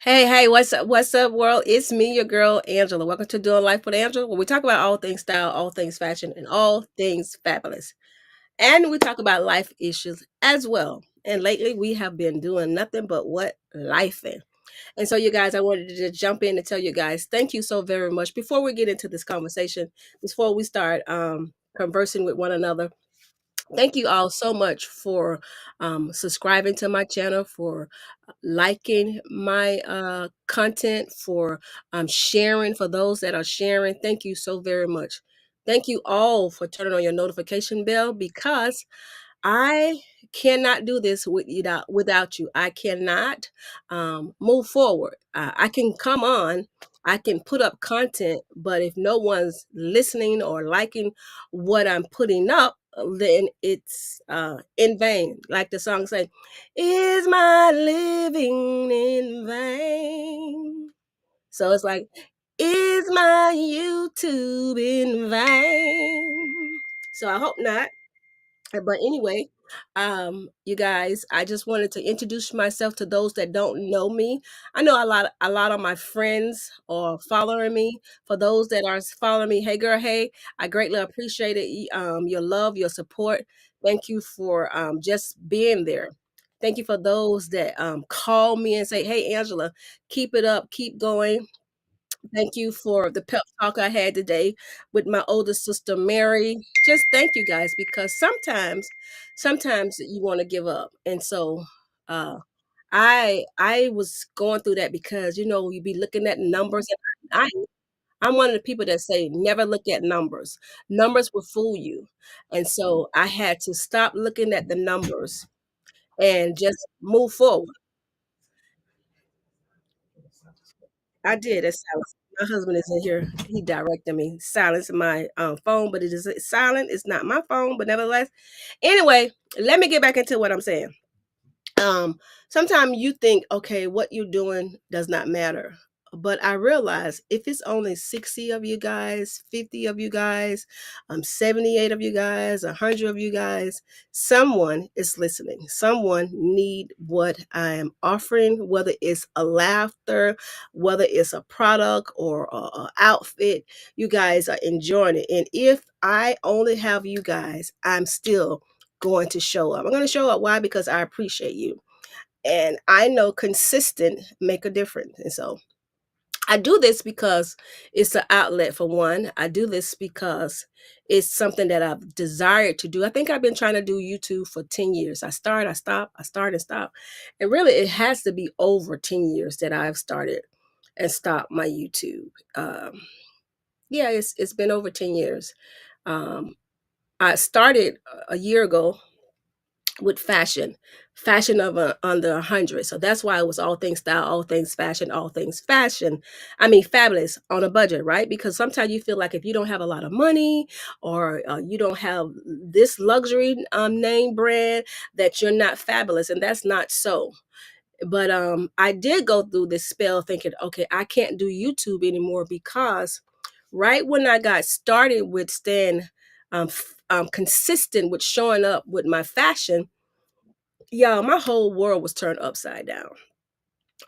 Hey, what's up, world? It's me, your girl, Angela. Welcome to Doing Life with Angela, where we talk about all things style, all things fashion, and all things fabulous. And we talk about life issues as well. And lately, we have been doing nothing but what? Life in. And so, you guys, I wanted to just jump in and tell you guys thank you so very much. Before we get into this conversation, before we start conversing with one another, thank you all so much for subscribing to my channel, for liking my content, for sharing, for those that are sharing. Thank you so very much. Thank you all for turning on your notification bell because I cannot do this without you. I cannot move forward. I can come on, I can put up content, but if no one's listening or liking what I'm putting up, then it's in vain. Like the song say, "Is my living in vain?" So it's like, "Is my YouTube in vain?" So I hope not. But anyway, you guys, I just wanted to introduce myself to those that don't know me. I know a lot of my friends are following me. For those that are following me, hey girl, hey, I greatly appreciate it. Your love, your support. Thank you for just being there. Thank you for those that call me and say, "Hey Angela, keep it up, keep going." Thank you for the pep talk I had today with my older sister Mary. Just thank you guys because sometimes you want to give up. And so uh I was going through that because you be looking at numbers and I'm one of the people that say never look at numbers. Numbers will fool you. And so I had to stop looking at the numbers and just move forward. I did. It's silence. My husband is in here. He directed me. Silence my phone, but it is silent. It's not my phone, but nevertheless. Anyway, let me get back into what I'm saying. Sometimes you think, okay, what you're doing does not matter. But I realize if it's only 60 of you guys, 50 of you guys, 78 of you guys, 100 of you guys, someone is listening. Someone need what I am offering, whether it's a laughter, whether it's a product or a outfit, you guys are enjoying it. And if I only have you guys, I'm still going to show up. I'm going to show up. Why? Because I appreciate you. And I know consistent make a difference. And so I do this because it's an outlet for one. I do this because it's something that I've desired to do. I think I've been trying to do YouTube for 10 years. I start, I stop, I start and stop. And really it has to be over 10 years that I've started and stopped my YouTube. Yeah, it's been over 10 years. Um, I started a year ago with fashion of under 100. So that's why it was all things style, all things fashion, all things fashion. I mean, fabulous on a budget, right? Because sometimes you feel like if you don't have a lot of money or you don't have this luxury name brand, that you're not fabulous. And that's not so. But I did go through this spell thinking, okay, I can't do YouTube anymore because right when I got started with staying consistent with showing up with my fashion, yeah, my whole world was turned upside down.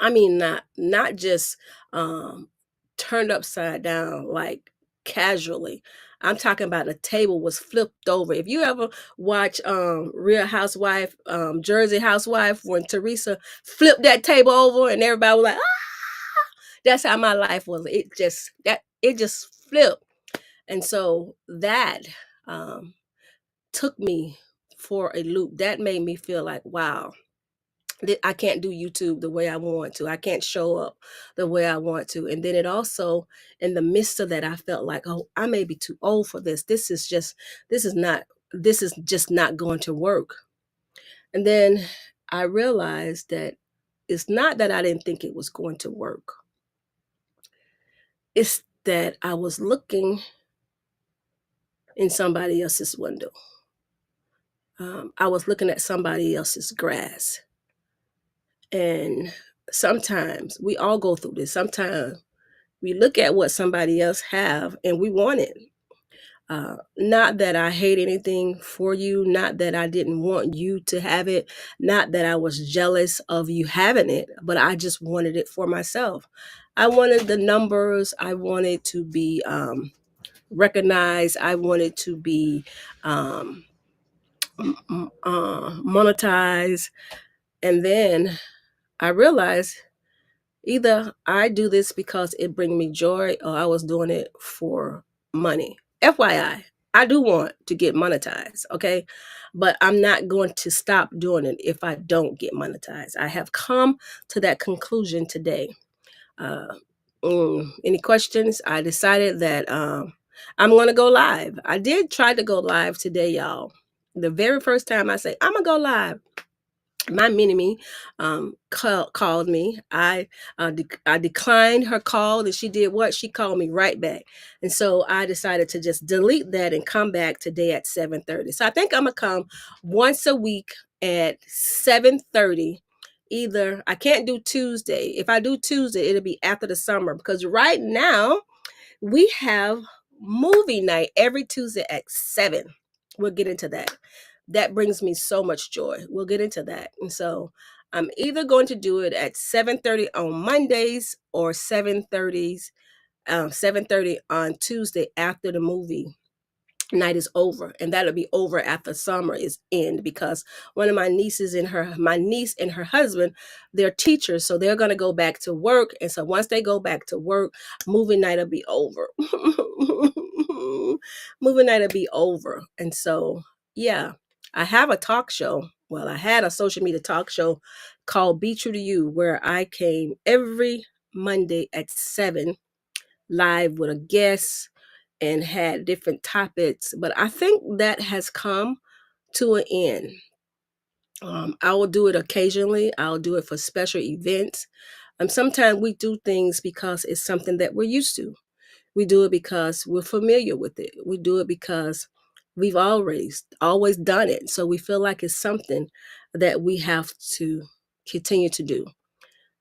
I mean, not just um turned upside down like casually. I'm talking about the table was flipped over. If you ever watch Real Housewife, Jersey Housewife, when Teresa flipped that table over and everybody was like, ah, that's how my life was. It just flipped. And so that um took me for a loop. That made me feel like, wow, I can't do YouTube the way I want to. I can't show up the way I want to. And then it also, in the midst of that, I felt like, oh, I may be too old for this. This is not, this is just not going to work. And then I realized that it's not that I didn't think it was going to work. It's that I was looking in somebody else's window. I was looking at somebody else's grass. And sometimes we all go through this. Sometimes we look at what somebody else have and we want it. Not that I hate anything for you, not that I didn't want you to have it, not that I was jealous of you having it, but I just wanted it for myself. I wanted the numbers, I wanted to be recognized, I wanted to be um, monetized. And then I realized either I do this because it brings me joy or I was doing it for money. FYI, I do want to get monetized, okay? But I'm not going to stop doing it if I don't get monetized. I have come to that conclusion today. Uh, any questions? I decided that I'm going to go live. I did try to go live today, y'all. The very first time I say, I'm going to go live, my mini-me called me. I declined her call, and she did what? She called me right back. And so I decided to just delete that and come back today at 7:30. So I think I'm gonna come once a week at 7:30. Either I can't do Tuesday. If I do Tuesday, it'll be after the summer, because right now we have movie night every Tuesday at 7. We'll get into that. That brings me so much joy. We'll get into that. And so I'm either going to do it at 7:30 on Mondays or 7:30 on Tuesday after the movie night is over, and that'll be over after summer is end, because one of my niece and her husband, they're teachers, so they're going to go back to work. And so once they go back to work, movie night will be over. Movie night will be over. And so yeah, I have a talk show. Well, I had a social media talk show called Be True to You, where I came every Monday at 7 live with a guest and had different topics. But I think that has come to an end. I will do it occasionally. I'll do it for special events. Sometimes we do things because it's something that we're used to. We do it because we're familiar with it. We do it because we've always done it. So we feel like it's something that we have to continue to do.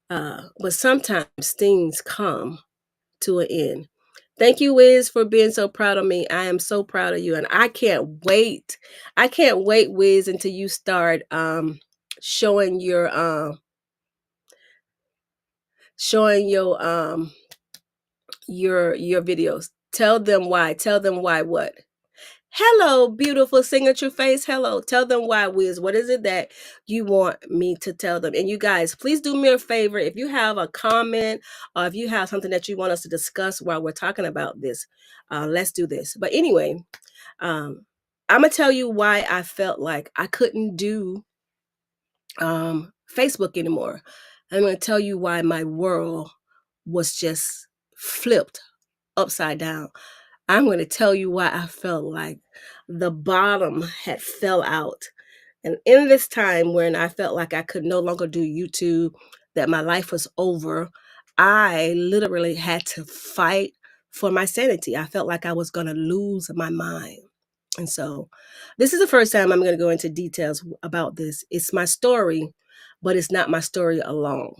But sometimes things come to an end. Thank you, Wiz, for being so proud of me. I am so proud of you, and I can't wait. I can't wait, Wiz, until you start showing showing your videos. Tell them why. Tell them why what? Hello, beautiful signature face. Hello. Tell them why, Wiz. What is it that you want me to tell them? And you guys, please do me a favor. If you have a comment or if you have something that you want us to discuss while we're talking about this, let's do this. But anyway, um, I'm going to tell you why I felt like I couldn't do Facebook anymore. I'm going to tell you why my world was just flipped upside down. I'm going to tell you why I felt like the bottom had fell out. And in this time when I felt like I could no longer do YouTube, that my life was over, I literally had to fight for my sanity. I felt like I was going to lose my mind. And so this is the first time I'm going to go into details about this. It's my story, but it's not my story alone.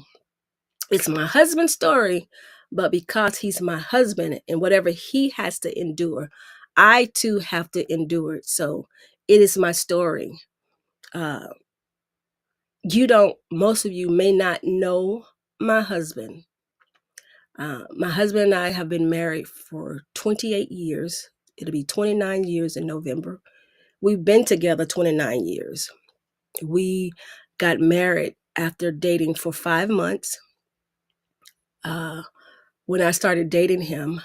It's my husband's story, but because he's my husband and whatever he has to endure, I too have to endure it. So it is my story. Uh, most of you may not know my husband. My husband and I have been married for 28 years. It'll be 29 years in November. We've been together 29 years. We got married after dating for 5 months. When I started dating him,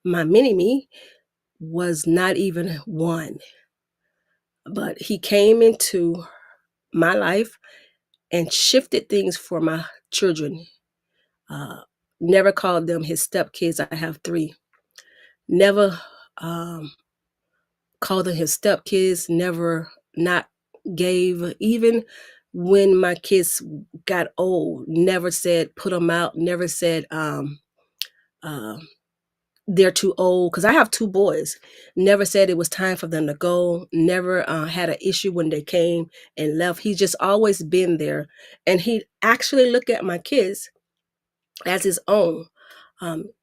my mini-me was not even 1. But he came into my life and shifted things for my children. Never called them his stepkids. I have 3. Never called them his stepkids. Never not gave, even when my kids got old, never said put them out. Never said they're too old, because I have 2 boys. Never said it was time for them to go. Never had an issue when they came and left. He's just always been there, and he actually looked at my kids as his own.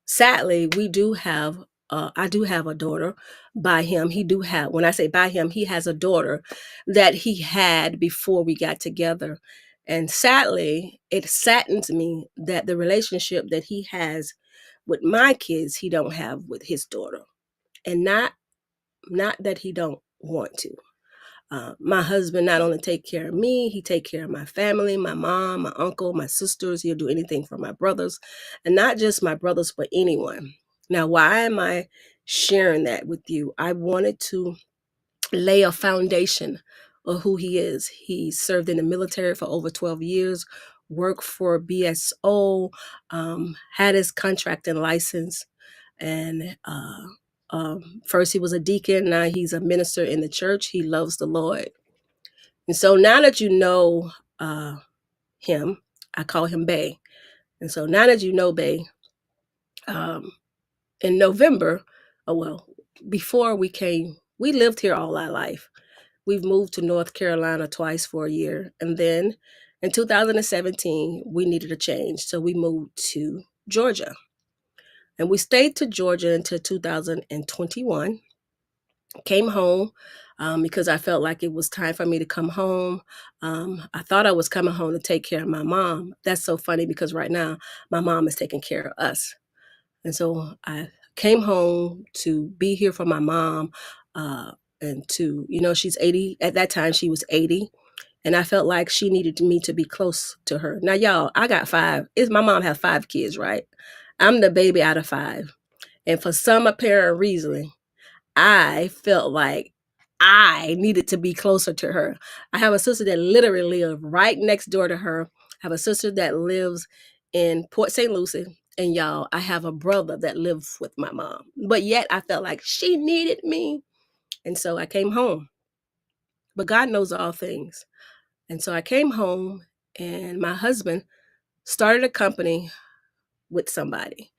Sadly, we do have I do have a daughter by him. He do have, when I say by him, he has a daughter that he had before we got together. And sadly, it saddens me that the relationship that he has with my kids, he don't have with his daughter. And not that he don't want to. My husband not only take care of me, he take care of my family, my mom, my uncle, my sisters. He'll do anything for my brothers, and not just my brothers, but anyone. Now, why am I sharing that with you? I wanted to lay a foundation of who he is. He served in the military for over 12 years, worked for BSO, had his contracting license, and first he was a deacon, now he's a minister in the church. He loves the Lord. And so now that you know him, I call him Bay. And so now that you know Bay, um, in November, oh well, before we came, we lived here all our life. We've moved to North Carolina twice for a year. And then in 2017, we needed a change. So we moved to Georgia. And we stayed to Georgia until 2021. Came home because I felt like it was time for me to come home. I thought I was coming home to take care of my mom. That's so funny because right now my mom is taking care of us. And so I came home to be here for my mom, and to, she's 80. At that time, she was 80. And I felt like she needed me to be close to her. Now, y'all, I got five. My mom has five kids, right? I'm the baby out of five. And for some apparent reason, I felt like I needed to be closer to her. I have a sister that literally lives right next door to her. I have a sister that lives in Port St. Lucie. And y'all, I have a brother that lives with my mom. But yet I felt like she needed me. And so I came home. But God knows all things. And so I came home and my husband started a company with somebody.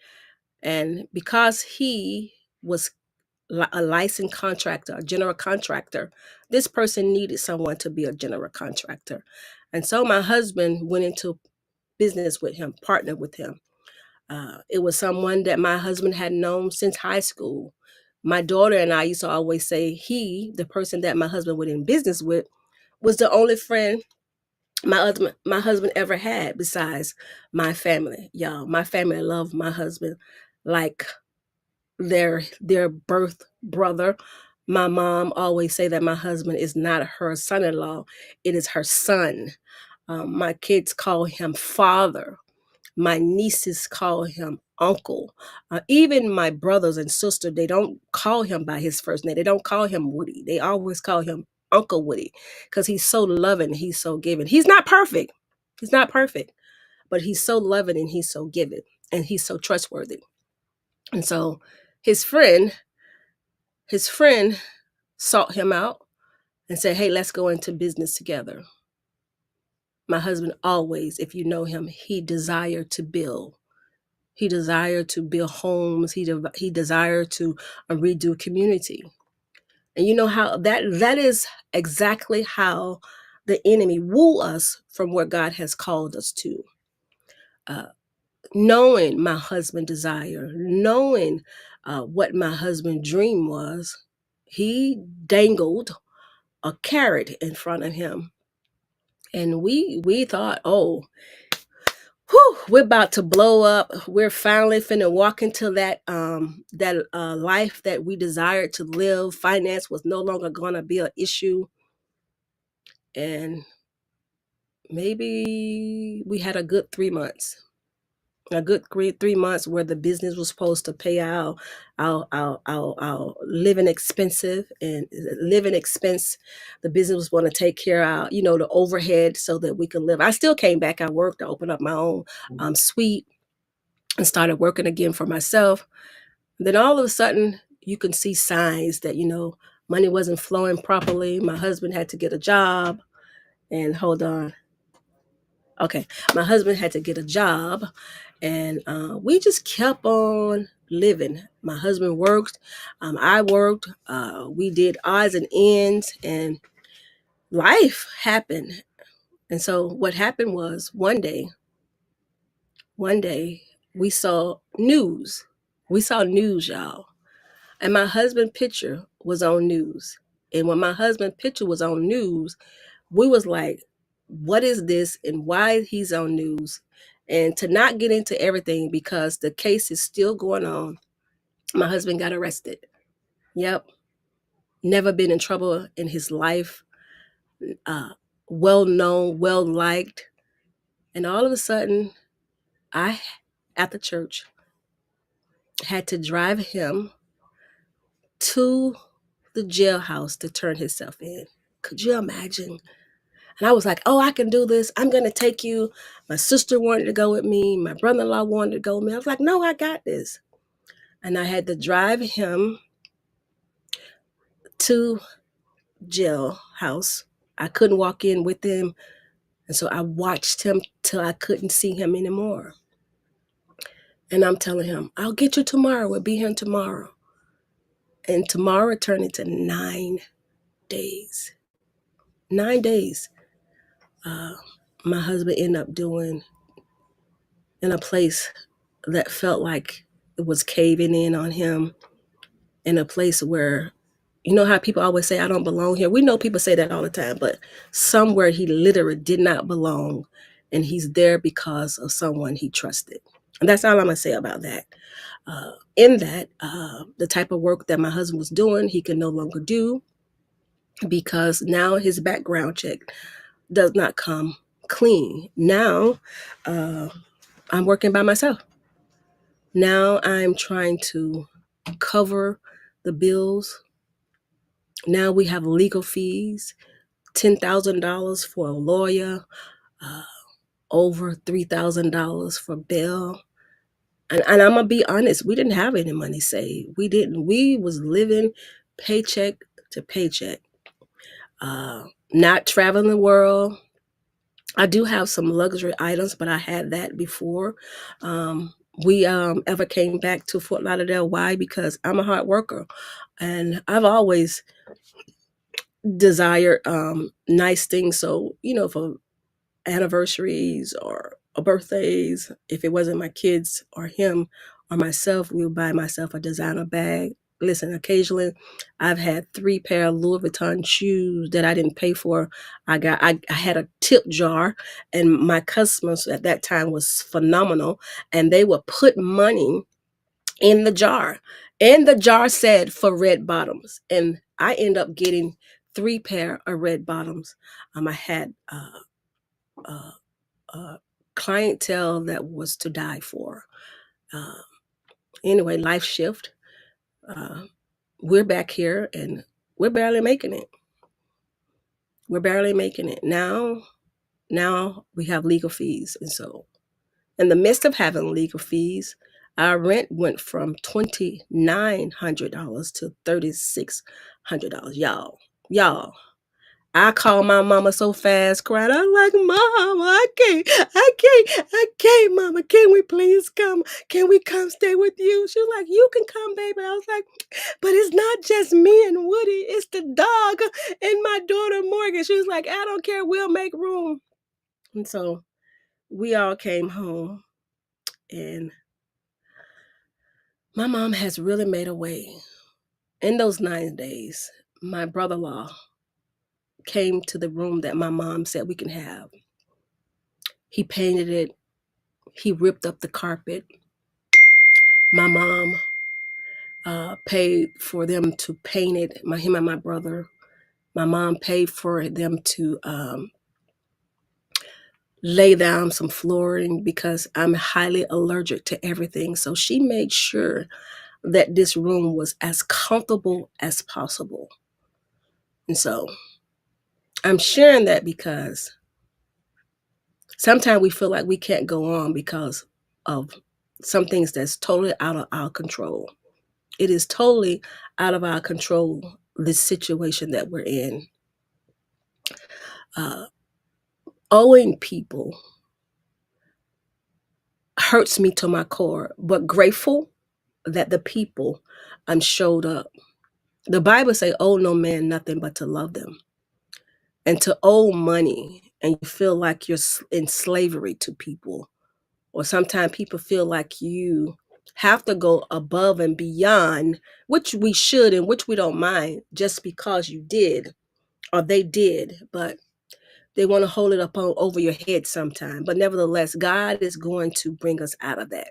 And because he was a licensed contractor, a general contractor, this person needed someone to be a general contractor. And so my husband went into business with him, partnered with him. It was someone that my husband had known since high school. My daughter and I used to always say the person that my husband went in business with, was the only friend my husband ever had besides my family. Y'all, my family loved my husband like their birth brother. My mom always say that my husband is not her son-in-law, it is her son. My kids call him father. My nieces call him uncle. Even my brothers and sister, they don't call him by his first name. They don't call him Woody. They always call him Uncle Woody because he's so loving. He's so giving. He's not perfect. He's not perfect, but he's so loving and he's so giving and he's so trustworthy. And so his friend, his friend sought him out and said, "Hey, let's go into business together." My husband always, if you know him, he desired to build. He desired to build homes. He desired to redo community. And you know how that is exactly how the enemy woo us from where God has called us to. Uh, Knowing my husband desire, knowing what my husband dream was, he dangled a carrot in front of him. And we thought, oh, whew, we're about to blow up. We're finally finna walk into that life that we desired to live. Finance was no longer gonna be an issue. And maybe we had a good 3 months. A good great 3 months where the business was supposed to pay our living expensive and living expense. The business was going to take care of the overhead so that we could live. I still came back. I worked. I opened up my own suite and started working again for myself. Then all of a sudden, you can see signs that money wasn't flowing properly. My husband had to get a job, and hold on. Okay, my husband had to get a job, and we just kept on living. My husband worked, I worked, we did odds and ends, and life happened. And so what happened was one day we saw news. We saw news, y'all. And my husband picture was on news. And when my husband picture was on news, we was like, what is this and why he's on news? And to not get into everything because the case is still going on, my husband got arrested. Yep. Never been in trouble in his life. Uh, well known, well liked. And all of a sudden, I, at the church, had to drive him to the jailhouse to turn himself in. Could you imagine? And I was like, oh, I can do this. I'm going to take you. My sister wanted to go with me. My brother in law wanted to go with me. I was like, no, I got this. And I had to drive him to jailhouse. I couldn't walk in with him. And so I watched him till I couldn't see him anymore. And I'm telling him, I'll get you tomorrow. We'll be here tomorrow. And tomorrow turned into 9 days. 9 days. My husband ended up doing in a place that felt like it was caving in on him, in a place where, you know how people always say, I don't belong here? We know people say that all the time, but somewhere he literally did not belong. And he's there because of someone he trusted. And that's all I'm going to say about that. In that, the type of work that my husband was doing, he can no longer do because now his background check does not come clean. Now, I'm working by myself. Now I'm trying to cover the bills. Now we have legal fees, $10,000 for a lawyer, uh, over $3,000 for bail. And I'm gonna be honest, we didn't have any money saved. We didn't. We was living paycheck to paycheck. Not traveling the world. I do have some luxury items, but I had that before. We ever came back to Fort Lauderdale. Why? Because I'm a hard worker, and I've always desired nice things. So for anniversaries or birthdays, if it wasn't my kids or him or myself, we would buy myself a designer bag. Listen, occasionally I've had 3 pair of Louis Vuitton shoes that I didn't pay for. I had a tip jar, and my customers at that time was phenomenal, and they would put money in the jar. And the jar said for red bottoms. And I end up getting 3 pair of red bottoms. I had uh, clientele that was to die for. Uh, anyway, life shift. Uh, we're back here and we're barely making it. We're barely making it. Now we have legal fees. And so in the midst of having legal fees, our rent went from $2,900 to $3,600. Y'all, I called my mama so fast, crying. I was like, Mama, I can't, Mama. Can we please come? Can we come stay with you? She was like, you can come, baby. I was like, but it's not just me and Woody. It's the dog and my daughter, Morgan. She was like, I don't care. We'll make room. And so we all came home, and my mom has really made a way. In those 9 days, my brother-in-law came to the room that my mom said we can have. He painted it. He ripped up the carpet. My mom paid for them to paint it. Him and my brother. My mom paid for them to lay down some flooring because I'm highly allergic to everything. So she made sure that this room was as comfortable as possible. And so I'm sharing that because sometimes we feel like we can't go on because of some things that's totally out of our control. It is totally out of our control, this situation that we're in. Uh, owing people hurts me to my core, but grateful that the people showed up. The Bible say, owe no man nothing but to love them. And to owe money and you feel like you're in slavery to people, or sometimes people feel like you have to go above and beyond, which we should and which we don't mind, just because you did or they did, but they want to hold it up over your head sometime. But nevertheless, God is going to bring us out of that.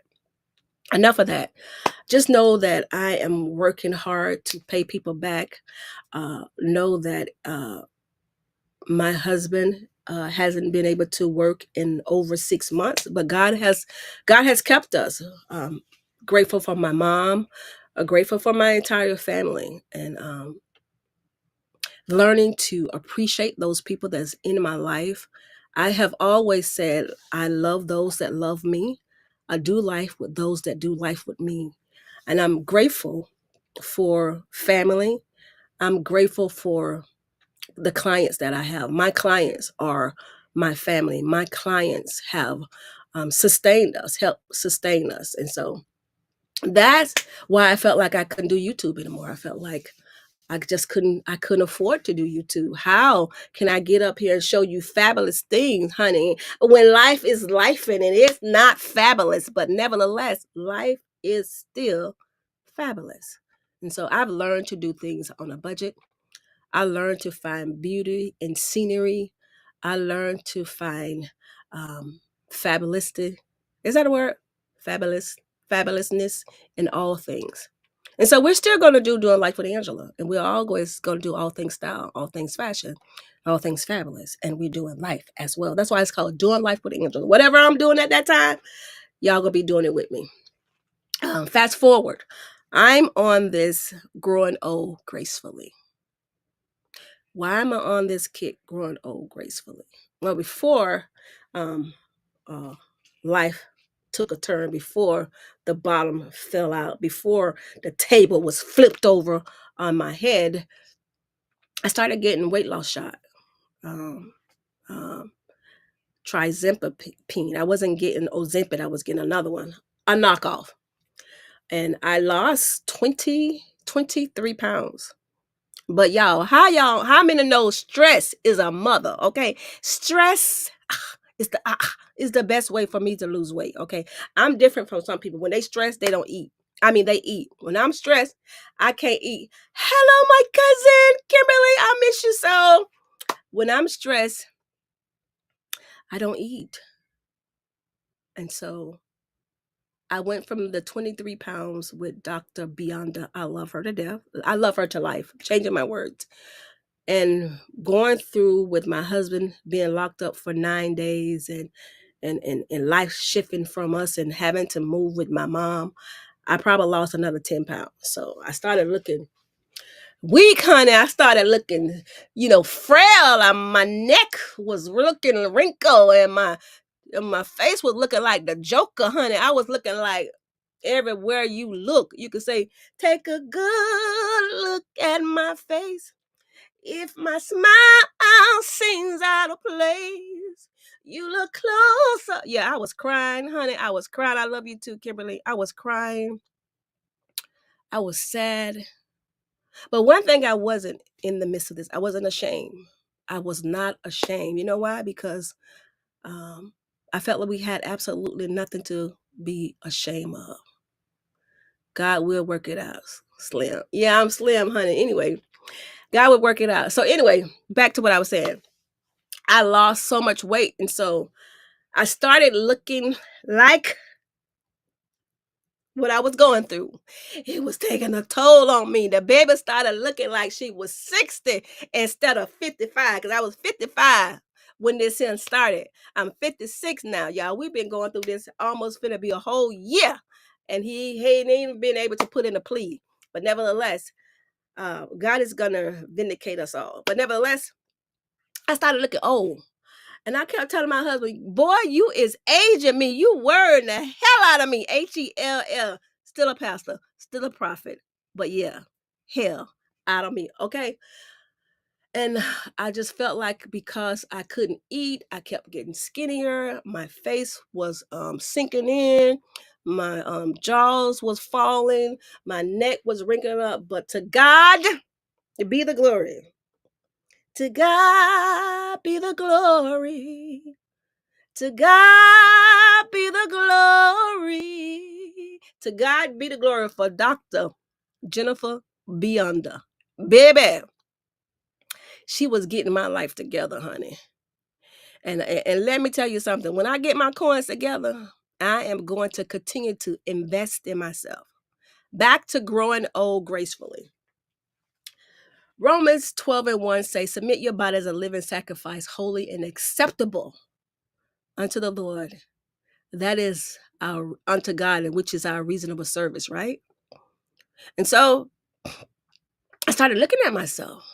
Enough of that. Just know that I am working hard to pay people back. Know that my husband hasn't been able to work in over 6 months, but God has kept us. Grateful for my mom, grateful for my entire family, and learning to appreciate those people that's in my life. I have always said I love those that love me. I do life with those that do life with me. And I'm grateful for family. I'm grateful for the clients that I have. My clients are my family. My clients have sustained us, helped sustain us. And so that's why I felt like I couldn't do YouTube anymore. I felt like I couldn't afford to do YouTube. How can I get up here and show you fabulous things, honey, when life is life and it's not fabulous, but nevertheless, life is still fabulous. And so I've learned to do things on a budget. I learned to find beauty in scenery. I learned to find um, fabulistic. Is that a word? Fabulous, fabulousness in all things. And so we're still going to do doing life with Angela, and we're always going to do all things style, all things fashion, all things fabulous, and we're doing life as well. That's why it's called doing life with Angela. Whatever I'm doing at that time, y'all gonna be doing it with me. Fast forward, I'm on this growing old gracefully. Why am I on this kick growing old gracefully? Well, before um, uh, life took a turn, before the bottom fell out, before the table was flipped over on my head, I started getting weight loss shot. Um, um, Trizempapine. I wasn't getting Ozempic. I was getting another one, a knockoff. And I lost 23 pounds. But how many know stress is a mother? Okay, stress is the best way for me to lose weight. Okay, I'm different from some people. When they stress, they don't eat. I mean, they eat. When I'm stressed, I can't eat. Hello, my cousin Kimberly, I miss you so. When I'm stressed, I don't eat, and so I went from the 23 pounds with Dr. Bionda. I love her to death. I love her to life. Changing my words. And going through with my husband being locked up for 9 days, and life shifting from us and having to move with my mom, I probably lost another 10 pounds. So I started looking weak, honey. I started looking, frail. My neck was looking wrinkled, and my face was looking like the Joker, honey. I was looking like everywhere you look, you could say, take a good look at my face. If my smile seems out of place, you look closer. Yeah, I was crying, honey. I was crying. I love you too, Kimberly. I was crying. I was sad. But one thing I wasn't in the midst of this, I wasn't ashamed. I was not ashamed. You know why? Because um, I felt like we had absolutely nothing to be ashamed of. God will work it out. Slim. Yeah, I'm slim, honey. Anyway, God would work it out. So anyway, back to what I was saying. I lost so much weight. And so I started looking like what I was going through. It was taking a toll on me. The baby started looking like she was 60 instead of 55, because I was 55 when this thing started. I'm 56 now, y'all. We've been going through this almost finna be a whole year. And he ain't even been able to put in a plea. But nevertheless, God is going to vindicate us all. But nevertheless, I started looking old. And I kept telling my husband, boy, you is aging me. You worrying the hell out of me. Hell. Still a pastor, still a prophet. But yeah, hell out of me. Okay. And I just felt like because I couldn't eat, I kept getting skinnier. My face was sinking in. My jaws was falling. My neck was wrinkling up. But to God be the glory. To God be the glory. To God be the glory. To God be the glory for Dr. Jennifer Beyonder. Baby, she was getting my life together, honey. And let me tell you something. When I get my coins together, I am going to continue to invest in myself. Back to growing old gracefully. Romans 12:1 say, submit your body as a living sacrifice, holy and acceptable unto the Lord. That is our unto God, and which is our reasonable service, right? And so I started looking at myself,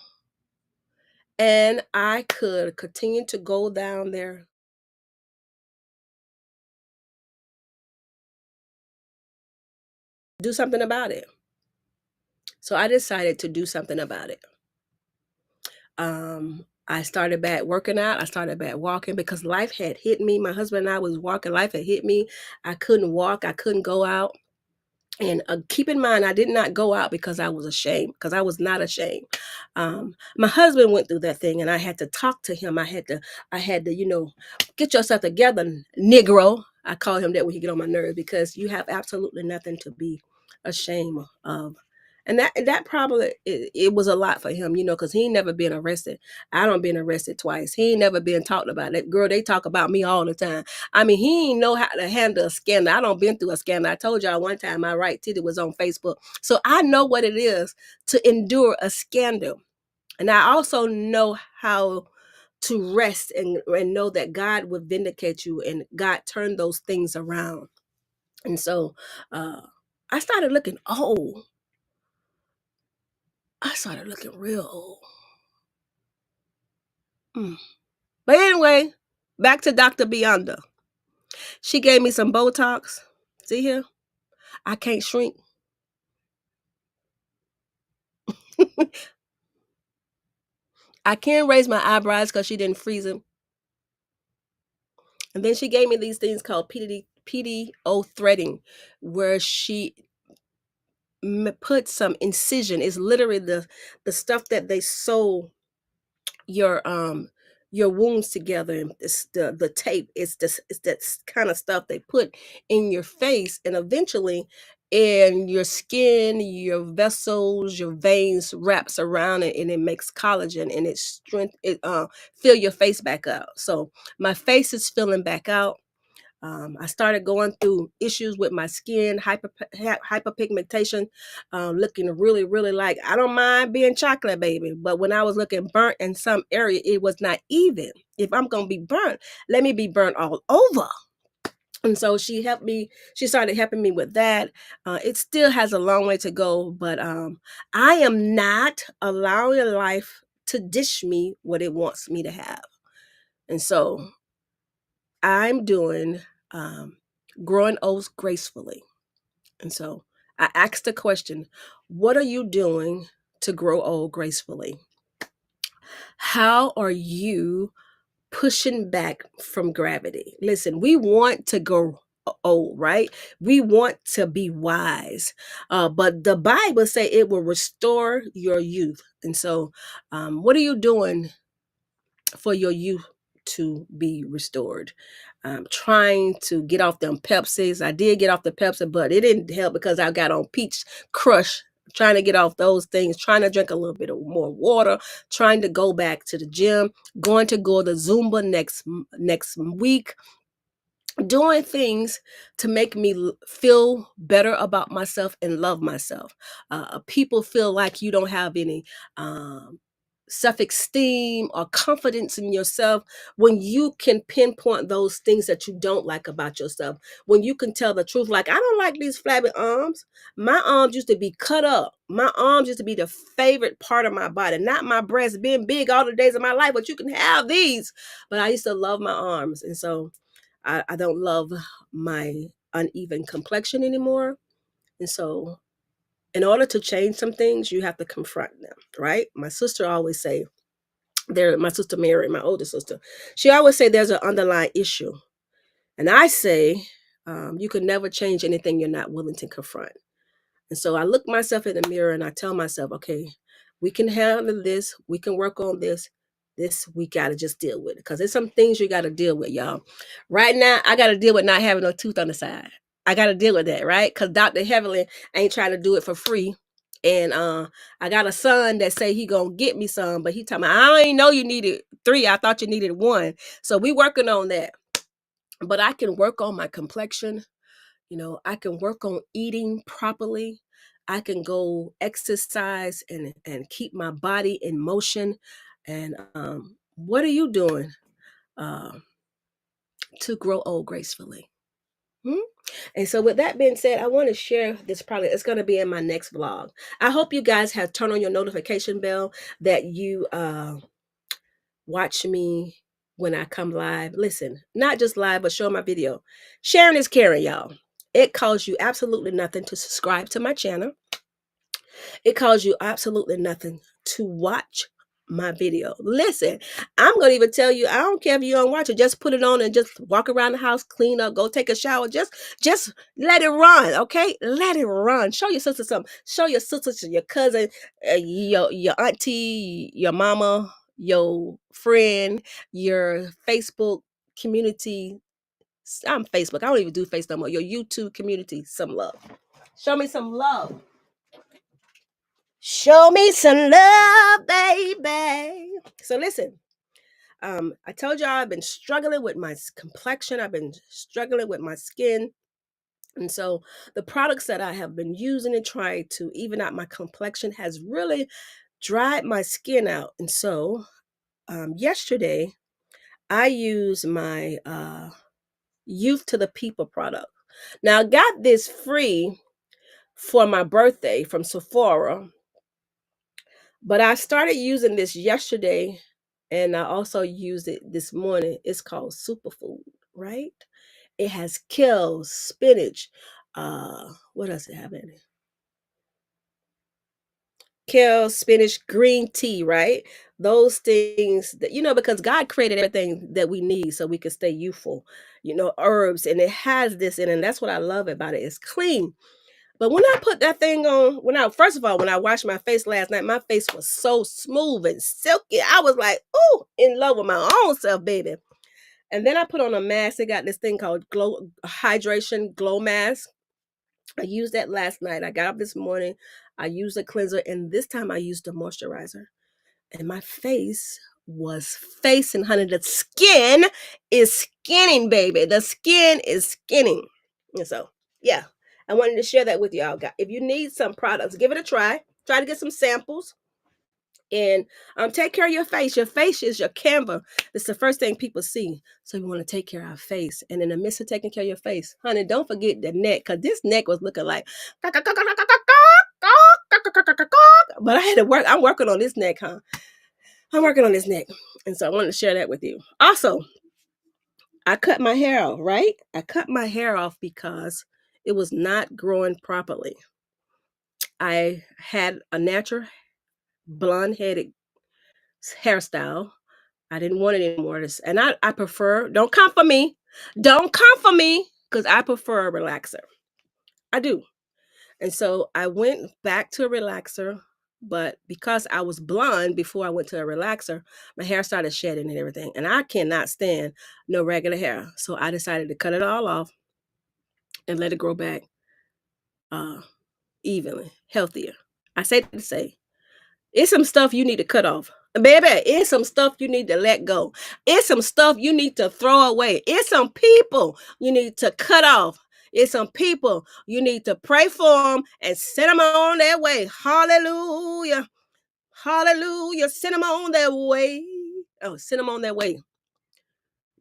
and I could continue to go down there, do something about it. So I decided to do something about it. I started back working out. I started back walking because life had hit me. My husband and I was walking. Life had hit me. I couldn't walk. I couldn't go out. And keep in mind, I did not go out because I was ashamed, because I was not ashamed. My husband went through that thing, and I had to talk to him. I had to, get yourself together, Negro. I call him that when he get on my nerves, because you have absolutely nothing to be ashamed of. And that probably it was a lot for him, because he ain't never been arrested. I don't been arrested twice. He ain't never been talked about. That girl, they talk about me all the time. I mean, he ain't know how to handle a scandal. I don't been through a scandal. I told y'all one time my right titty was on Facebook. So I know what it is to endure a scandal. And I also know how to rest and know that God will vindicate you, and God turned those things around. And so I started looking old. I started looking real old. Mm. But anyway, back to Dr. Beyonda. She gave me some Botox. See here? I can't shrink. I can't raise my eyebrows because she didn't freeze them. And then she gave me these things called PDO threading, where she put some incision. It's literally the stuff that they sew your your wounds together, and this, the tape. It's that kind of stuff they put in your face, and eventually in your skin, your vessels, your veins wraps around it, and it makes collagen, and it fill your face back out. So my face is filling back out. I started going through issues with my skin, hyperpigmentation, looking really, really like, I don't mind being chocolate, baby. But when I was looking burnt in some area, it was not even. If I'm going to be burnt, let me be burnt all over. And so she helped me. She started helping me with that. It still has a long way to go, but I am not allowing life to dish me what it wants me to have. And so I'm doing growing old gracefully. And so I asked the question, what are you doing to grow old gracefully? How are you pushing back from gravity? Listen, we want to go old, right? We want to be wise. But the Bible say it will restore your youth. And so what are you doing for your youth to be restored? Trying to get off them Pepsis. I did get off the Pepsi, but it didn't help because I got on Peach Crush. Trying to get off those things, trying to drink a little bit of more water, trying to go back to the gym, going to go to Zumba next week, doing things to make me feel better about myself and love myself. People feel like you don't have any self-esteem or confidence in yourself when you can pinpoint those things that you don't like about yourself, when you can tell the truth, like, I don't like these flabby arms. My arms used to be cut up. My arms used to be the favorite part of my body, not my breasts being big all the days of my life, but you can have these. But I used to love my arms. And so I don't love my uneven complexion anymore. And so in order to change some things, you have to confront them, right? My sister always say, my sister Mary, my older sister, she always say there's an underlying issue. And I say, you can never change anything you're not willing to confront. And so I look myself in the mirror and I tell myself, okay, we can handle this. We can work on this. This we got to just deal with it, because there's some things you got to deal with, y'all. Right now, I got to deal with not having a tooth on the side. I got to deal with that, right? Because Dr. Heavenly ain't trying to do it for free. And I got a son that say he gonna get me some, but he tell me I ain't know you needed 3. I thought you needed 1. So we working on that. But I can work on my complexion. I can work on eating properly. I can go exercise and keep my body in motion. And what are you doing uh, to grow old gracefully? Hmm? And so, with that being said, I want to share this product. It's going to be in my next vlog. I hope you guys have turned on your notification bell, that you watch me when I come live. Listen, not just live, but show my video. Sharing is caring, y'all. It costs you absolutely nothing to subscribe to my channel. It costs you absolutely nothing to watch my video. Listen, I'm gonna even tell you, I don't care if you don't watch it, just put it on and just walk around the house, clean up, go take a shower. Just let it run, okay? Let it run. Show your sister something. Show your sisters, your cousin, your auntie, your mama, your friend, your Facebook community. I'm Facebook. I don't even do Facebook no more. Your YouTube community, some love. Show me some love. Show me some love, baby. So listen, I told y'all I've been struggling with my complexion. I've been struggling with my skin. And so the products that I have been using and trying to even out my complexion has really dried my skin out. And so yesterday I used my Youth to the People product. Now I got this free for my birthday from Sephora. But I started using this yesterday, and I also used it this morning. It's called Superfood, right? It has kale, spinach. What else it have in it? Kale, spinach, green tea, right? Those things that because God created everything that we need so we can stay youthful. Herbs, and it has this in it. And that's what I love about it. It's clean. But when I put that thing on, first of all, when I washed my face last night, my face was so smooth and silky. I was like, ooh, in love with my own self, baby. And then I put on a mask. They got this thing called Glow Hydration Glow Mask. I used that last night. I got up this morning. I used a cleanser, and this time I used a moisturizer. And my face was facing, honey. The skin is skinning, baby. The skin is skinning. And so, yeah, I wanted to share that with y'all. If you need some products, give it a try. Try to get some samples. And take care of your face. Your face is your canvas. It's the first thing people see. So you want to take care of our face. And in the midst of taking care of your face, honey, don't forget the neck, because this neck was looking like but I had to work. I'm working on this neck, huh? I'm working on this neck. And so I wanted to share that with you. Also, I cut my hair off, right? I cut my hair off because it was not growing properly. I had a natural blonde headed hairstyle. I didn't want it anymore. And I prefer, don't come for me. Don't come for me, because I prefer a relaxer. I do. And so I went back to a relaxer, but because I was blonde before I went to a relaxer, my hair started shedding and everything. And I cannot stand no regular hair. So I decided to cut it all off and let it grow back uh evenly, healthier. I say to say, it's some stuff you need to cut off. Baby, it's some stuff you need to let go. It's some stuff you need to throw away. It's some people you need to cut off. It's some people you need to pray for them and send them on their way. Hallelujah. Hallelujah. Send them on their way. Oh, send them on their way.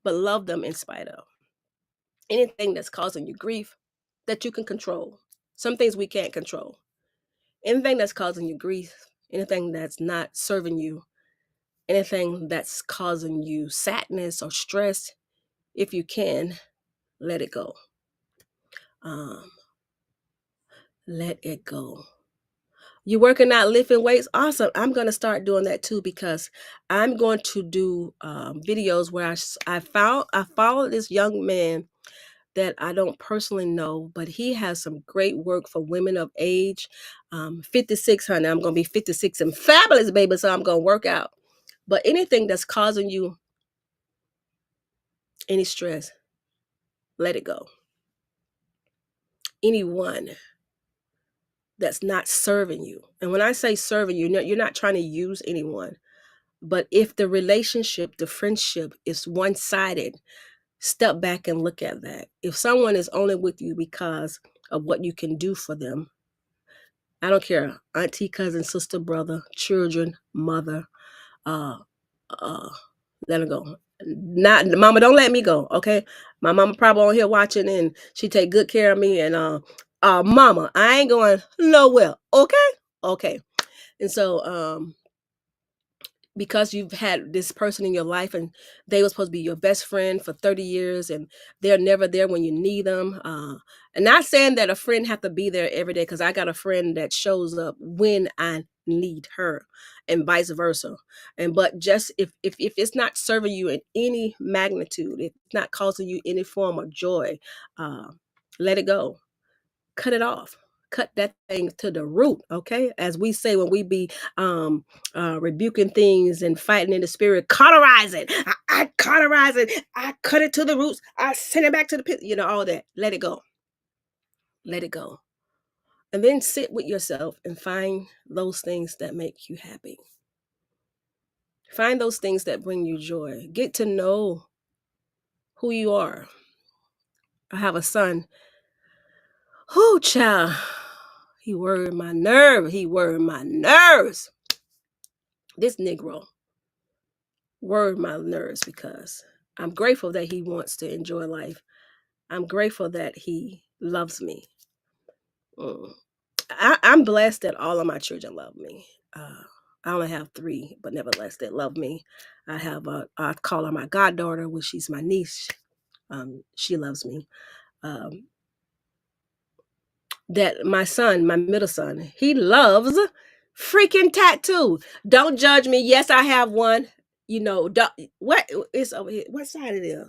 But love them in spite of anything that's causing you grief that you can control. Some things we can't control. Anything that's causing you grief, anything that's not serving you, anything that's causing you sadness or stress, if you can, let it go. Um, let it go. You working out, lifting weights? Awesome. I'm going to start doing that too, because I'm going to do videos where I follow this young man that I don't personally know, but he has some great work for women of age. 56, honey. I'm going to be 56 and fabulous, baby. So I'm going to work out. But anything that's causing you any stress, let it go. anyone that's not serving you. And when I say serving you, you're not trying to use anyone. But if the relationship, the friendship is one sided, step back and look at that. If someone is only with you because of what you can do for them, I don't care, auntie, cousin, sister, brother, children, mother, uh, uh, let her go. Not mama, don't let me go. Okay. My mama probably on here watching and she take good care of me. And mama, I ain't going nowhere. Okay. Okay. And so because you've had this person in your life and they were supposed to be your best friend for 30 years and they're never there when you need them, and not saying that a friend have to be there every day, because I got a friend that shows up when I need her and vice versa. And but just if it's not serving you in any magnitude, if it's not causing you any form of joy, uh, let it go. Cut it off. Cut that thing to the root, okay? As we say when we be rebuking things and fighting in the spirit, cauterize it. I cauterize it. I cut it to the roots. I send it back to the pit. You know, all that. Let it go. Let it go. And then sit with yourself and find those things that make you happy. Find those things that bring you joy. Get to know who you are. I have a son. Whoo, child. He worried my nerve. He worried my nerves. This Negro worried my nerves because I'm grateful that he wants to enjoy life. I'm grateful that he loves me. Mm. I'm blessed that all of my children love me. I only have three, but nevertheless, they love me. I call her my goddaughter, which she's my niece. She loves me. Um, that my son, my middle son, he loves freaking tattoo. Don't judge me. Yes, I have one. You know, what is over here? What side it is?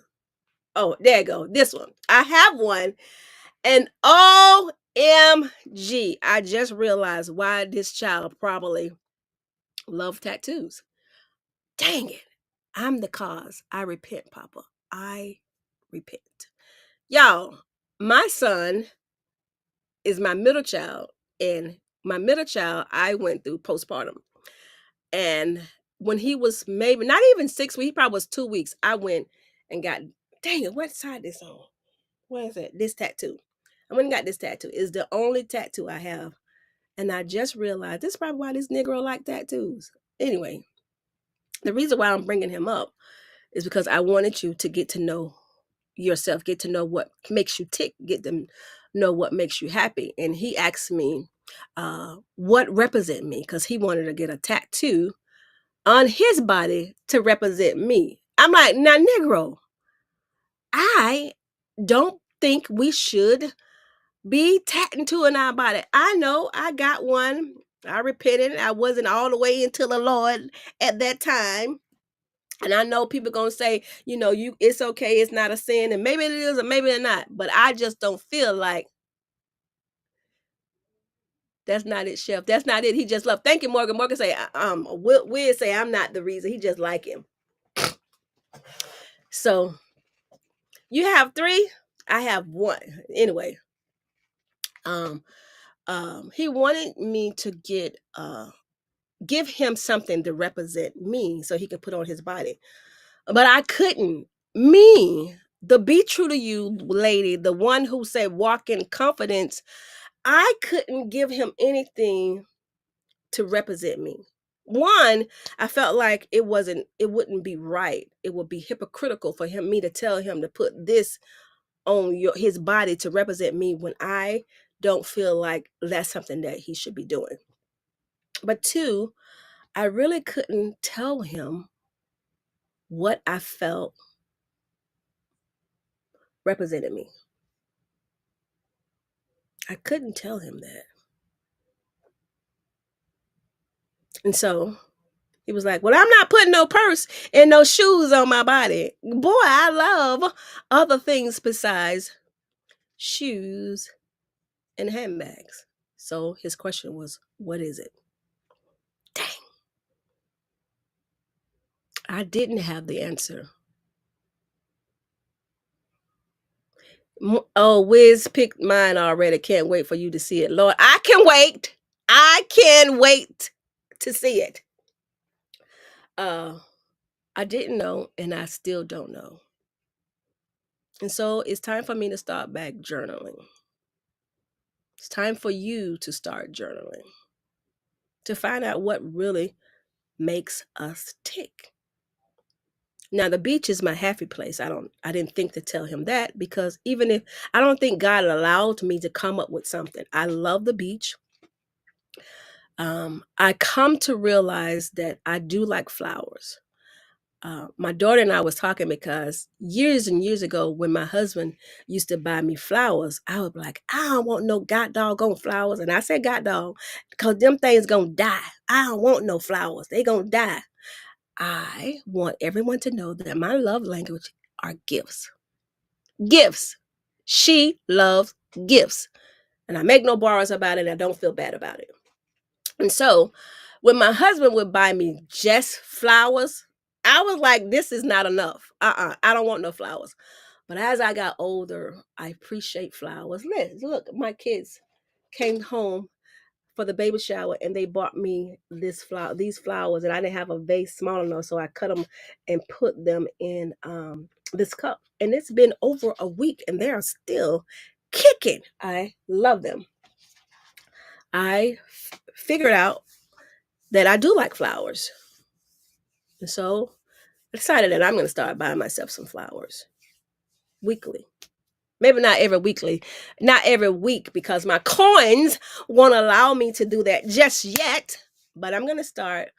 Oh, there you go. This one. I have one. And OMG, I just realized why this child probably loved tattoos. Dang it. I'm the cause. I repent, Papa. I repent. Y'all, my son is my middle child. And my middle child, I went through postpartum. And when he was maybe not even 6 weeks, he probably was 2 weeks, I went and got, dang it, what side this on? What is it? This tattoo. I went and got this tattoo. It's the only tattoo I have. And I just realized this is probably why this Negro like tattoos. Anyway, the reason why I'm bringing him up is because I wanted you to get to know yourself, get to know what makes you tick, get to know what makes you happy. And he asked me what represent me because he wanted to get a tattoo on his body to represent me. I'm like, now, Negro, I don't think we should be tattooing our body. I know I got one. I repented. I wasn't all the way into the Lord at that time. And I know people gonna say, you know, it's okay, it's not a sin, and maybe it is, or maybe it's not. But I just don't feel like that's not it, Chef. That's not it. He just loved. Thank you, Morgan. Morgan say, Will say I'm not the reason. He just like him. So you have three. I have one. Anyway, um, he wanted me to give him something to represent me so he could put on his body. But I couldn't. Me, the be true to you lady, the one who said walk in confidence, I couldn't give him anything to represent me. One, I felt like it wouldn't be right. It would be hypocritical for me to tell him to put this on his body to represent me when I don't feel like that's something that he should be doing. But two, I really couldn't tell him what I felt represented me. I couldn't tell him that. And so he was like, well, I'm not putting no purse and no shoes on my body. Boy, I love other things besides shoes and handbags. So his question was, what is it? Dang, I didn't have the answer. Oh, Wiz picked mine already. Can't wait for you to see it. Lord, I can wait. I can wait to see it. Uh, I didn't know, and I still don't know. And so it's time for me to start back journaling. It's time for you to start journaling to find out what really makes us tick. Now the beach is my happy place. I didn't think to tell him that because even if I don't think God allowed me to come up with something. I love the beach. I come to realize that I do like flowers. My daughter and I was talking because years and years ago, when my husband used to buy me flowers, I would be like, I don't want no god doggone flowers. And I said god dog, because them things gonna die. I don't want no flowers. They gonna die. I want everyone to know that my love language are gifts. Gifts. She loves gifts. And I make no borrows about it, and I don't feel bad about it. And so when my husband would buy me just flowers, I was like, this is not enough. I don't want no flowers. But as I got older, I appreciate flowers. Look, my kids came home for the baby shower and they bought me these flowers, and I didn't have a vase small enough, so I cut them and put them in this cup. And it's been over a week and they are still kicking. I love them. Figured out that I do like flowers. And so I decided that I'm going to start buying myself some flowers weekly. Maybe not every weekly, not every week, because my coins won't allow me to do that just yet. But I'm going to start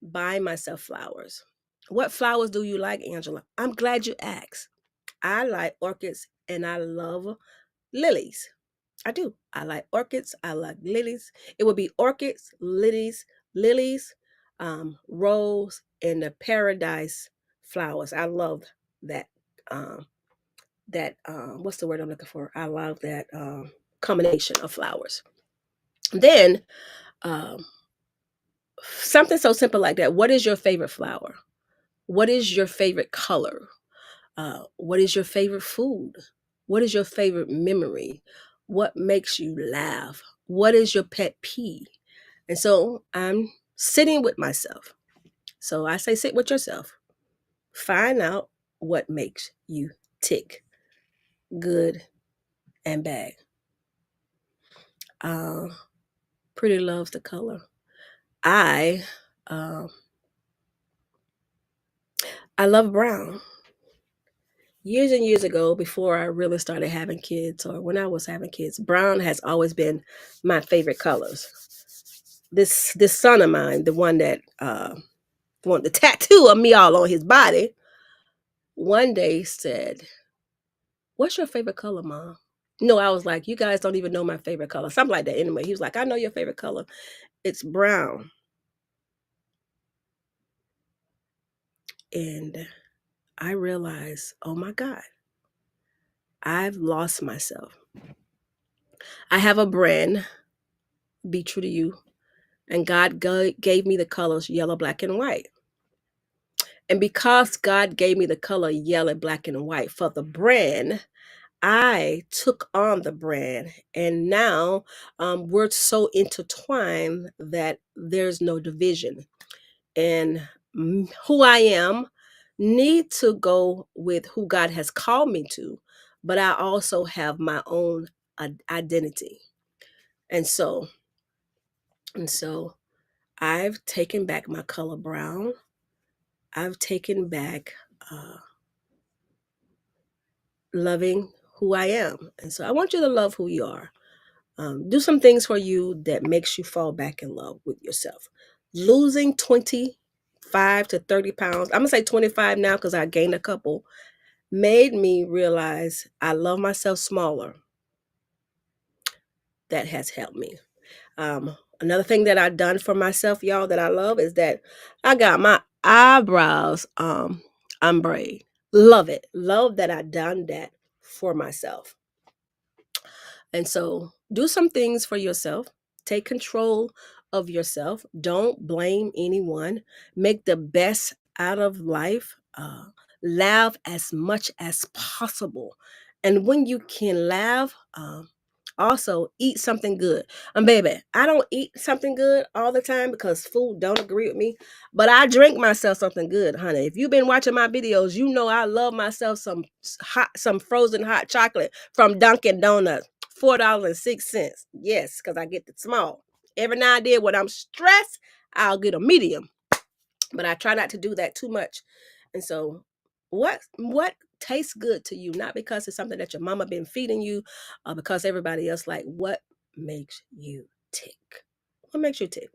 buying myself flowers. What flowers do you like, Angela? I'm glad you asked. I like orchids and I love lilies. I do. I like orchids. I like lilies. It would be orchids, lilies, rose, and the paradise flowers. I love that. Um, what's the word I'm looking for? I love that combination of flowers. Then um, something so simple like that. What is your favorite flower? What is your favorite color? What is your favorite food? What is your favorite memory? What makes you laugh? What is your pet peeve? And so I'm sitting with myself. So I say, sit with yourself. Find out what makes you tick, good and bad. Uh, Pretty loves the color. I um, I love brown. Years and years ago, before I really started having kids, or when I was having kids, brown has always been my favorite colors. This son of mine, the one that wanted the tattoo of me all on his body, one day said, "What's your favorite color, Mom?" No, I was like, "You guys don't even know my favorite color." Something like that. Anyway, he was like, "I know your favorite color. It's brown." And I realized, oh my God, I've lost myself. I have a brand, Be True to You, and God gave me the colors yellow, black, and white. And because God gave me the color yellow, black, and white for the brand, I took on the brand, and now we're so intertwined that there's no division. And who I am need to go with who God has called me to, but I also have my own identity. And so, and so, I've taken back my color brown. I've taken back uh, loving who I am. And so I want you to love who you are. Do some things for you that makes you fall back in love with yourself. Losing 25 to 30 pounds, I'm going to say 25 now because I gained a couple, made me realize I love myself smaller. That has helped me. Another thing that I've done for myself, y'all, that I love is that I got my eyebrows ombre. Love it. Love that I done that for myself. And so do some things for yourself. Take control of yourself. Don't blame anyone. Make the best out of life. Laugh as much as possible. And when you can laugh, also eat something good. Baby, I don't eat something good all the time because food don't agree with me, but I drink myself something good, honey. If you've been watching my videos, you know I love myself some frozen hot chocolate from Dunkin' Donuts, $4.06. Yes, because I get the small. Every now and then when I'm stressed, I'll get a medium, but I try not to do that too much. And so, what tastes good to you? Not because it's something that your mama been feeding you, or because everybody else like. What makes you tick? What makes you tick?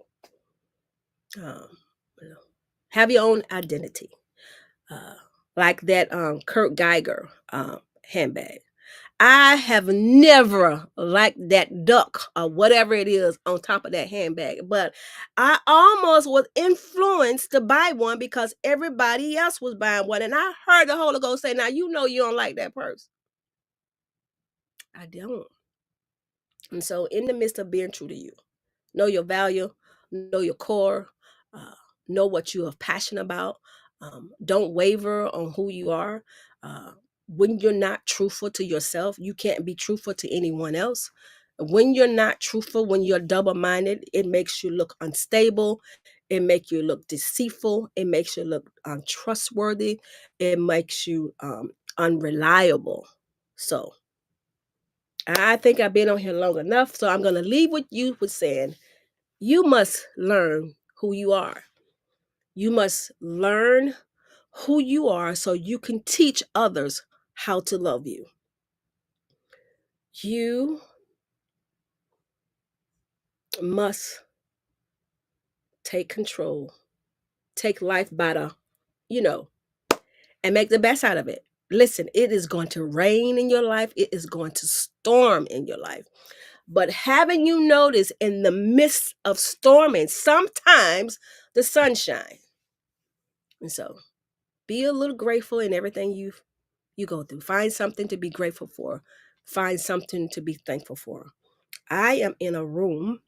Um, you know, have your own identity, uh, like that Kurt Geiger handbag. I have never liked that duck or whatever it is on top of that handbag, but I almost was influenced to buy one because everybody else was buying one. And I heard the Holy Ghost say, now you know you don't like that purse. I don't. And so, in the midst of being true to you, know your value, know your core, uh, know what you are passionate about. Don't waver on who you are. Uh, when you're not truthful to yourself, you can't be truthful to anyone else. When you're not truthful, when you're double-minded, it makes you look unstable. It makes you look deceitful. It makes you look untrustworthy. It makes you unreliable. So I think I've been on here long enough. So I'm going to leave with you with saying, you must learn who you are. You must learn who you are so you can teach others how to love you. You must take control, take life by the, you know, and make the best out of it. Listen, it is going to rain in your life, it is going to storm in your life. But haven't you noticed in the midst of storming, sometimes the sunshine? And so be a little grateful in everything you go through. Find something to be grateful for. Find something to be thankful for. I am in a room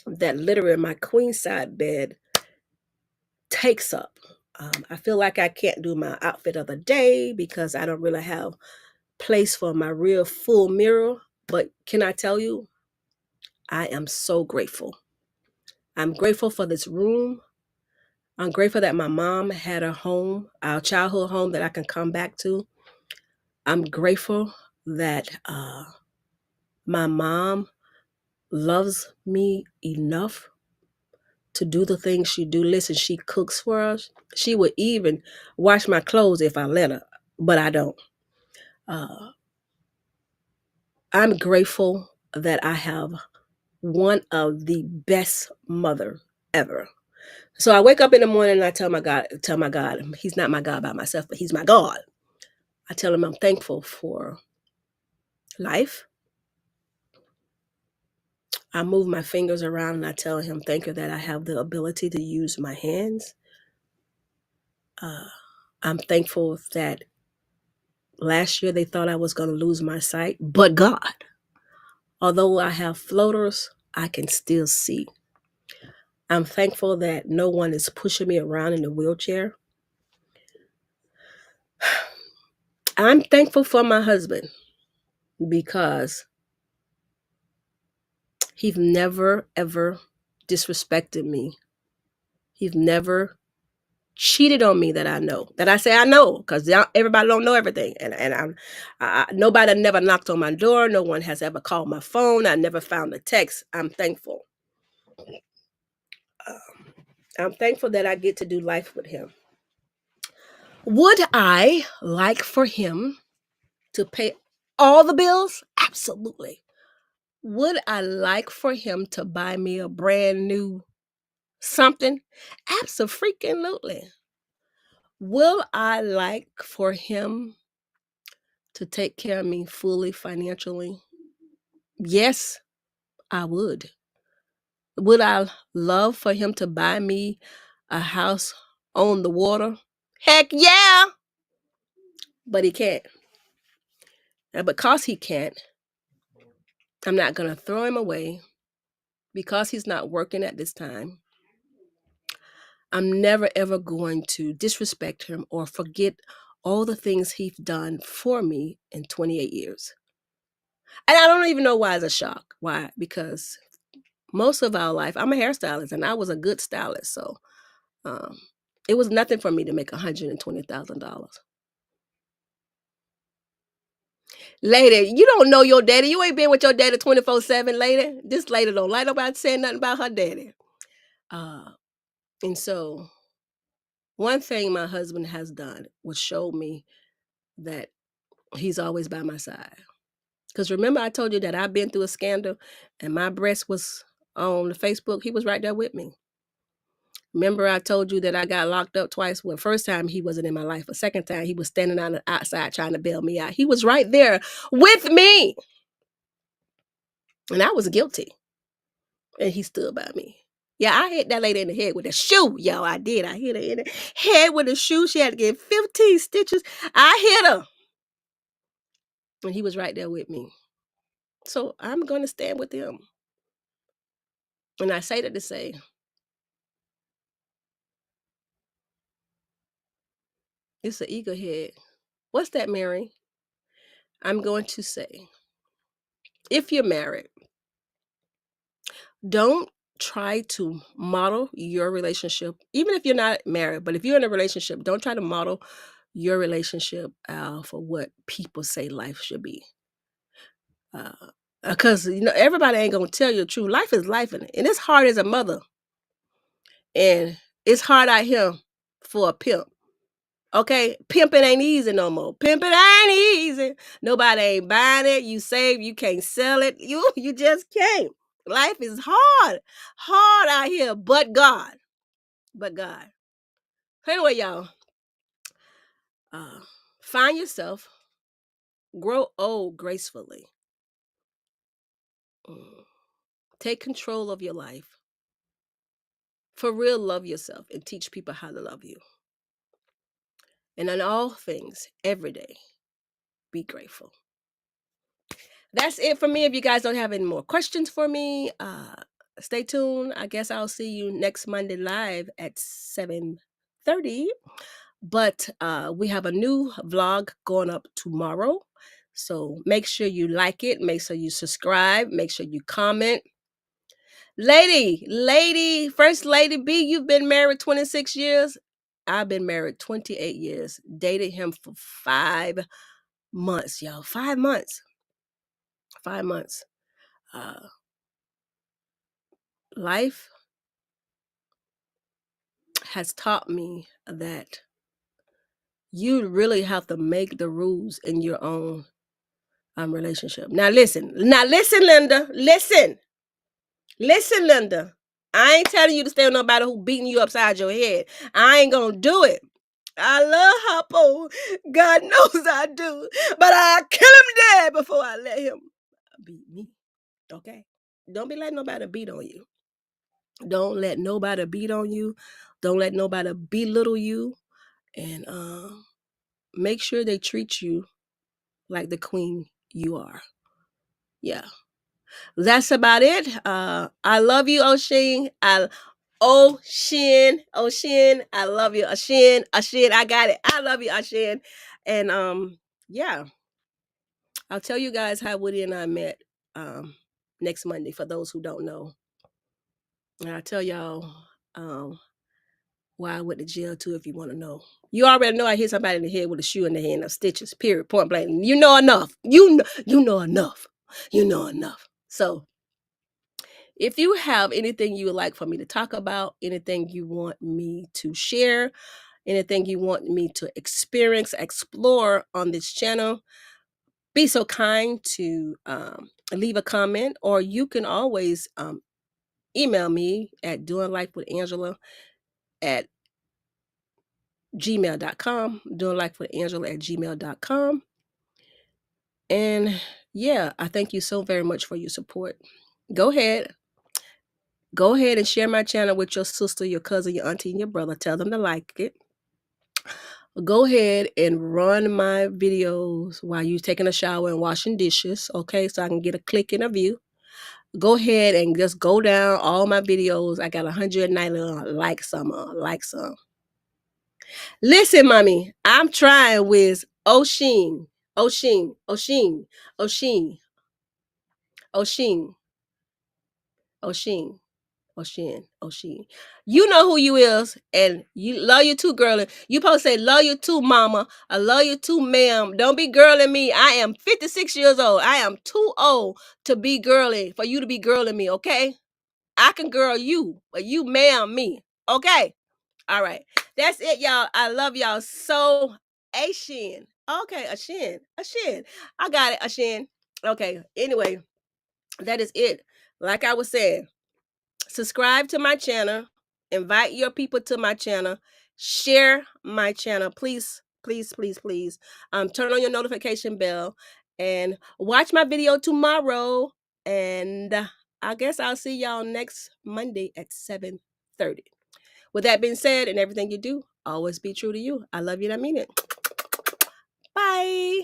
that literally my queen side bed takes up. I feel like I can't do my outfit of the day because I don't really have place for my real full mirror. But can I tell you, I am so grateful. I'm grateful for this room. I'm grateful that my mom had a home, our childhood home that I can come back to. I'm grateful that my mom loves me enough to do the things she do. Listen, she cooks for us. She would even wash my clothes if I let her, but I don't. Uh, I'm grateful that I have one of the best mother ever. So I wake up in the morning and I tell my God, He's not my God by myself, but He's my God. I tell Him I'm thankful for life. I move my fingers around and I tell Him, thank you that I have the ability to use my hands. Uh, I'm thankful that last year they thought I was going to lose my sight, but God, although I have floaters, I can still see. I'm thankful that no one is pushing me around in a wheelchair. I'm thankful for my husband because he's never, ever disrespected me. He's never cheated on me that I know. That I say I know because everybody don't know everything. Nobody never knocked on my door. No one has ever called my phone. I never found a text. I'm thankful. Um, I'm thankful that I get to do life with him. Would I like for him to pay all the bills? Absolutely. Would I like for him to buy me a brand new something? Absolutely. Will I like for him to take care of me fully financially? Yes, I would. Would I love for him to buy me a house on the water? Heck yeah, but he can't. And because he can't, I'm not going to throw him away because he's not working at this time. I'm never ever going to disrespect him or forget all the things he's done for me in 28 years. And I don't even know why it's a shock. Why? Because most of our life, I'm a hairstylist and I was a good stylist. So um, it was nothing for me to make $120,000. Lady, you don't know your daddy. You ain't been with your daddy 24/7, lady. This lady don't like nobody saying nothing about her daddy. Uh, and so one thing my husband has done was show me that he's always by my side. Because remember, I told you that I've been through a scandal and my breast was on the Facebook. He was right there with me. Remember, I told you that I got locked up twice. Well, first time he wasn't in my life. The second time he was standing on the outside trying to bail me out. He was right there with me. And I was guilty. And he stood by me. Yeah, I hit that lady in the head with a shoe. Yo, I did. I hit her in the head with a shoe. She had to get 15 stitches. I hit her. And he was right there with me. So I'm going to stand with him. And I say that to say, it's an eagle head. What's that, Mary? I'm going to say, if you're married, don't try to model your relationship, even if you're not married, but if you're in a relationship, don't try to model your relationship for what people say life should be. Because everybody ain't gonna tell you the truth. Life is life, and it's hard as a mother, and it's hard out here for a pimp. Okay, pimping ain't easy no more. Pimping ain't easy. Nobody ain't buying it. You save, you can't sell it. You just can't. Life is hard out here. But God. Anyway, y'all, uh, find yourself, grow old gracefully, mm, take control of your life. For real, love yourself and teach people how to love you. And in all things, every day, be grateful. That's it for me. If you guys don't have any more questions for me, stay tuned. I guess I'll see you next Monday live at 7:30. But we have a new vlog going up tomorrow. So make sure you like it. Make sure you subscribe. Make sure you comment. First Lady B, you've been married 26 years. I've been married 28 years. Dated him for 5 months, y'all. 5 months. 5 months. Uh, life has taught me that you really have to make the rules in your own relationship. Now listen, Linda. Listen, Linda. I ain't telling you to stay with nobody who beating you upside your head. I ain't gonna do it. I love Hoppo. God knows I do. But I'll kill him dead before I let him beat me. Okay? Don't be letting nobody beat on you. Don't let nobody beat on you. Don't let nobody belittle you. And make sure they treat you like the queen you are. Yeah. That's about it. I love you, Oshin. Oshin, I love you, Oshin. I got it. I love you, Oshin. And yeah, I'll tell you guys how Woody and I met next Monday for those who don't know. And I'll tell y'all why I went to jail too if you want to know. You already know I hit somebody in the head with a shoe in the hand of stitches, period, point blank. You know enough. You know enough. You know enough. So if you have anything you would like for me to talk about, anything you want me to share, anything you want me to experience, explore on this channel, be so kind to leave a comment, or you can always email me at doinglifewithangela at gmail.com, doinglifewithangela at gmail.com. And yeah, I thank you so very much for your support. Go ahead and share my channel with your sister, your cousin, your auntie, and your brother. Tell them to like it. Go ahead and run my videos while you're taking a shower and washing dishes, okay? So I can get a click and a view. Go ahead and just go down all my videos. I got 190 like some. Listen, mommy, I'm trying with Oshin. Oshin. Oshin. Oshin. Oshin. Oshin. Oshin. Oshin. You know who you is, and you love you too, girl. You supposed to say love you too, mama. I love you too, ma'am. Don't be girling me. I am 56 years old. I am too old to be girly for you to be girling me, okay? I can girl you, but you ma'am me. Okay. All right. That's it, y'all. I love y'all so. Ashin. Okay, Ashin. Ashin. I got it, Ashin. Okay. Anyway, that is it. Like I was saying, subscribe to my channel, invite your people to my channel, share my channel. Please, please, please, please. Turn on your notification bell and watch my video tomorrow. And I guess I'll see y'all next Monday at 7:30. With that being said, and everything you do, always be true to you. I love you and I mean it. Bye.